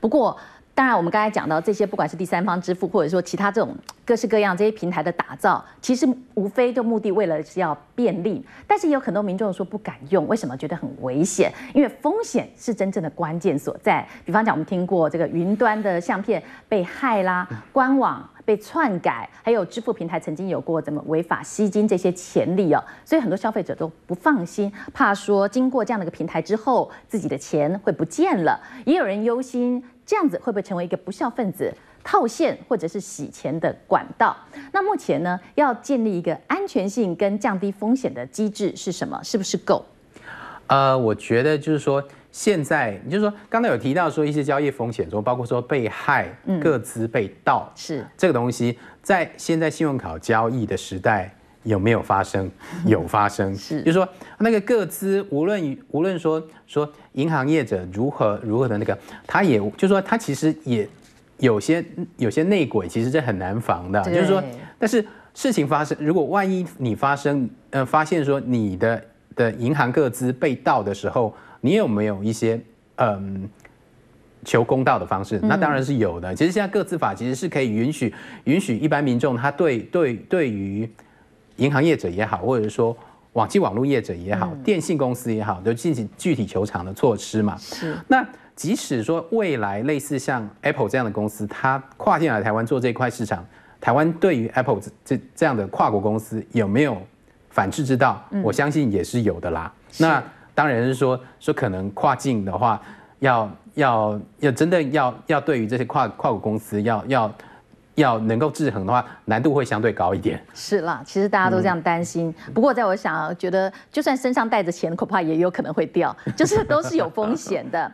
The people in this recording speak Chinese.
不过。当然，我们刚才讲到这些，不管是第三方支付，或者说其他这种各式各样这些平台的打造，其实无非就目的为了是要便利，但是也有很多民众说不敢用，为什么？觉得很危险，因为风险是真正的关键所在。比方讲，我们听过这个云端的相片被害啦，官网被篡改，还有支付平台曾经有过怎么违法吸金这些潜力哦，所以很多消费者都不放心，怕说经过这样的一个平台之后，自己的钱会不见了，也有人忧心。这样子会不会成为一个不孝分子套现或者是洗钱的管道？那目前呢，要建立一个安全性跟降低风险的机制是什么？是不是够？我觉得就是说，现在就是说，刚才有提到说一些交易风险中，包括说被害、个资被盗，是这个东西，在现在信用卡交易的时代。有没有发生？有发生，是，就是说那个个资，无论说银行业者如何的那个，他也就是说他其实也有些内鬼，其实这很难防的，就是说，但是事情发生，如果万一你发现说你的银行个资被盗的时候，你有没有一些求公道的方式？那当然是有的。其实现在个资法其实是可以允许一般民众他对于银行业者也好，或者说网络业者也好，电信公司也好，都进行具体求偿的措施嘛。是。那即使说未来类似像 Apple 这样的公司，它跨进来台湾做这一块市场，台湾对于 Apple 这样的跨国公司有没有反制之道？我相信也是有的啦。那当然是说可能跨境的话，要真的要对于这些跨国公司要能够制衡的话，难度会相对高一点。是啦，其实大家都这样担心。不过在我想，觉得就算身上带着钱，恐怕也有可能会掉，就是都是有风险的。